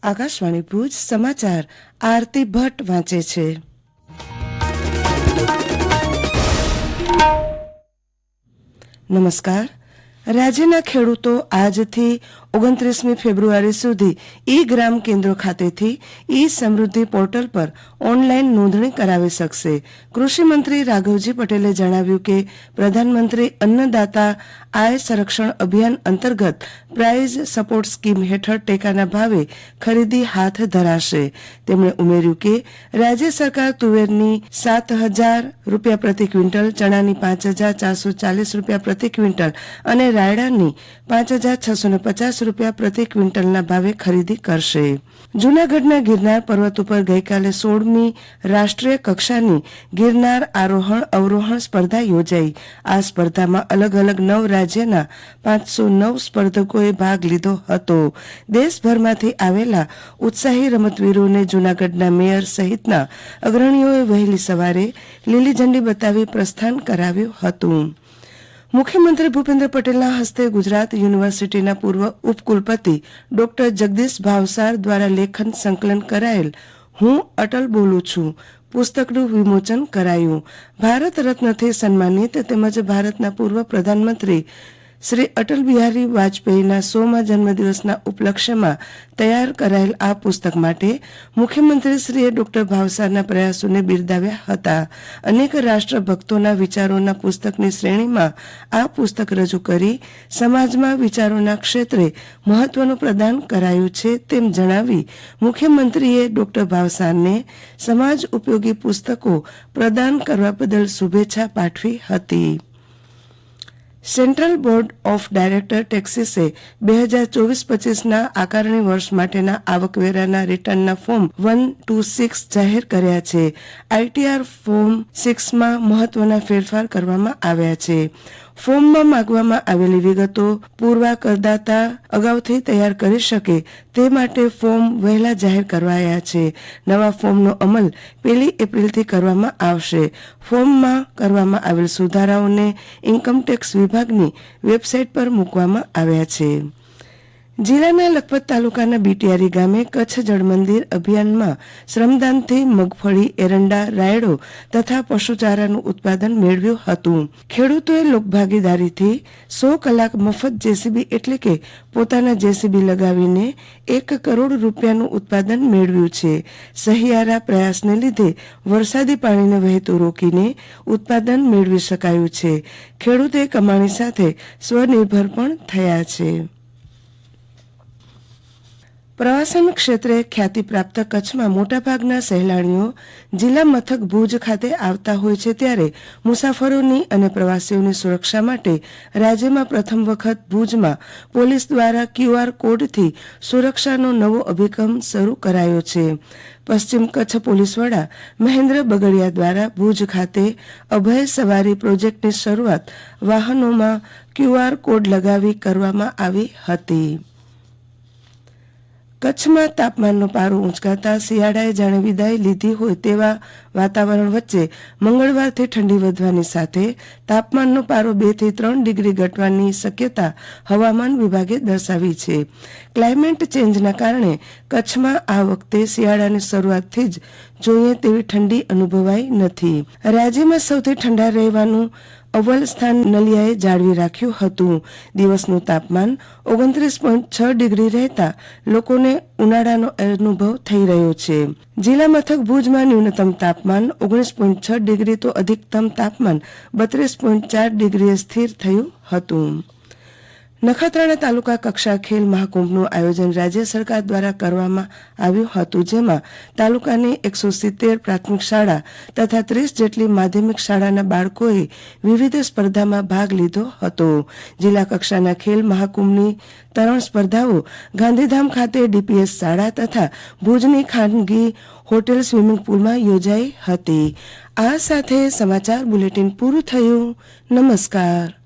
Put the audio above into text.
આકાશવાણી ભુજ સમાચાર આરતી ભટ્ટ વાંચે છે. નમસ્કાર. રાજ્યના ખેડૂતો આજથી 29મી ફેબ્રુઆરી સુધી ઈ ગ્રામ કેન્દ્રો ખાતેથી ઈ સમૃદ્ધિ પોર્ટલ પર ઓનલાઈન નોંધણી કરાવી શકશે. કૃષિમંત્રી રાઘવજી પટેલે જણાવ્યું કે પ્રધાનમંત્રી અન્નદાતા આય સંરક્ષણ અભિયાન અંતર્ગત પ્રાઇઝ સપોર્ટ સ્કીમ હેઠળ ટેકાના ભાવે ખરીદી હાથ ધરાશે. તેમણે ઉમેર્યું કે રાજ્ય સરકાર તુવેરની ₹7,000 પ્રતિ ક્વિન્ટલ, ચણાની ₹5,440 પ્રતિ ક્વિન્ટલ અને રાયડાની ₹5,650 પ્રતિ ક્વિન્ટલના ભાવે ખરીદી કરશે. જૂનાગઢના ગિરનાર પર્વત ઉપર ગઈકાલે 16મી રાષ્ટ્રીય કક્ષાની ગિરનાર આરોહણ અવરોહણ સ્પર્ધા યોજાઈ. આ સ્પર્ધામાં અલગ અલગ 9 રાજ્યના 509 સ્પર્ધકોએ ભાગ લીધો હતો. દેશભરમાંથી આવેલા ઉત્સાહી રમતવીરોને જૂનાગઢના મેયર સહિતના અગ્રણીઓએ વહેલી સવારે લીલી ઝંડી બતાવી પ્રસ્થાન કરાવ્યું હતું. મુખ્યમંત્રી ભૂપેન્દ્ર પટેલના હસ્તે ગુજરાત યુનિવર્સિટીના પૂર્વ ઉપકુલપતિ ડોક્ટર જગદીશ ભાવસાર દ્વારા લેખન સંકલન કરાયેલ હું અટલ બોલું છું પુસ્તકનું વિમોચન કરાયું. ભારત રત્નથી સન્માનિત તેમજ ભારતના પૂર્વ પ્રધાનમંત્રી શ્રી અટલ બિહારી વાજપેયીના 100મા જન્મદિવસના ઉપલક્ષ્યમાં તૈયાર કરાયેલ આ પુસ્તક માટે મુખ્યમંત્રીશ્રીએ ડોક્ટર ભાવસારના પ્રયાસોને બિરદાવ્યા હતા. અનેક રાષ્ટ્રભક્તોના વિચારોના પુસ્તકની શ્રેણીમાં આ પુસ્તક રજૂ કરી સમાજમાં વિચારોના ક્ષેત્રે મહત્વનું પ્રદાન કરાયું છે તેમ જણાવી મુખ્યમંત્રીએ ડોક્ટર ભાવસારને સમાજ ઉપયોગી પુસ્તકો પ્રદાન કરવા બદલ શુભેચ્છા પાઠવી હતી. સેન્ટ્રલ બોર્ડ ઓફ ડાયરેક્ટર ટેક્સીસે 2024-25ના આકારણી વર્ષ માટેના આવકવેરાના રિટર્નના ફોર્મ 126 જાહેર કર્યા છે. આઈટીઆર ફોર્મ 6માં મહત્વના ફેરફાર કરવામાં આવ્યા છે. ફોર્મમાં માંગવામાં આવેલી વિગતો પૂર્વ કરદાતા અગાઉથી તૈયાર કરી શકે તે માટે ફોર્મ વહેલા જાહેર કરવાયા છે. નવા ફોર્મનો અમલ 1 એપ્રિલથી કરવામાં આવશે. ફોર્મમાં કરવામાં આવેલ સુધારાઓને ઇન્કમટેક્સ વિભાગની વેબસાઇટ પર મૂકવામાં આવ્યા છે. જિલ્લાના લખપત તાલુકાના બીટીયારી ગામે કચ્છ જળમંદિર અભિયાનમાં શ્રમદાનથી મગફળી, એરંડા, રાયડો તથા પશુચારાનું ઉત્પાદન મેળવ્યું હતું. ખેડૂતોએ લોકભાગીદારીથી 100 કલાક મફત જેસીબી એટલે કે પોતાના જેસીબી લગાવીને ₹1 કરોડ ઉત્પાદન મેળવ્યું છે. સહિયારા પ્રયાસને લીધે વરસાદી પાણીને વહેતું રોકીને ઉત્પાદન મેળવી શકાયું છે. ખેડૂતે કમાણી સાથે સ્વનિર્ભર પણ થયા છે. પ્રવાસન ક્ષેત્રે ખ્યાતિ પ્રાપ્ત કચ્છમાં મોટાભાગના સહેલાણીઓ જિલ્લા મથક ભુજ ખાતે આવતા હોય છે, ત્યારે મુસાફરોની અને પ્રવાસીઓની સુરક્ષા માટે રાજ્યમાં પ્રથમ વખત ભુજમાં પોલીસ દ્વારા QR કોડથી સુરક્ષાનો નવો અભિગમ શરૂ કરાયો છે. પશ્ચિમ કચ્છ પોલીસ વડા મહેન્દ્ર બગડિયા દ્વારા ભુજ ખાતે અભય સવારી પ્રોજેક્ટની શરૂઆત વાહનોમાં QR કોડ લગાવી કરવામાં આવી હતી. કચ્છમાં તાપમાનનો પારો ઊંચકાતા શિયાળાએ જાણે વિદાય લીધી હોય તેવા વાતાવરણ વચ્ચે મંગળવારથી ઠંડી વધવાની સાથે તાપમાનનો પારો 2 થી 3 ડિગ્રી ઘટવાની શક્યતા હવામાન વિભાગે દર્શાવી છે. ક્લાઇમેટ ચેન્જના કારણે કચ્છમાં આ વખતે શિયાળાની શરૂઆતથી જ જોઈએ તેવી ઠંડી અનુભવાઈ નથી. રાજ્યમાં સૌથી ઠંડા રહેવાનું અવ્વલ સ્થાન નલિયાએ જાળવી રાખ્યું હતું. દિવસનું તાપમાન 29.6 ડિગ્રી રહેતા લોકોને ઉનાળાનો અનુભવ થઈ રહ્યો છે. જિલ્લા મથક ભુજમાં ન્યૂનતમ તાપમાન 19.6 ડિગ્રી તો અધિકતમ તાપમાન 32.4 ડિગ્રીએ સ્થિર થયું હતું. નખત્રાણા તાલુકા કક્ષા ખેલ મહાકુંભનું આયોજન રાજ્ય સરકાર દ્વારા કરવામાં આવ્યું હતું, જેમાં તાલુકાની 170 પ્રાથમિક શાળા તથા 30 જેટલી માધ્યમિક શાળાના બાળકોએ વિવિધ સ્પર્ધામાં ભાગ લીધો હતો. જિલ્લા કક્ષાના ખેલ મહાકુંભની 3 સ્પર્ધાઓ ગાંધીધામ ખાતે DPS શાળા તથા ભુજની ખાનગી હોટેલ સ્વિમિંગ પુલમાં યોજાઈ હતી. આ સાથે સમાચાર બુલેટિન પૂરું થયું. નમસ્કાર.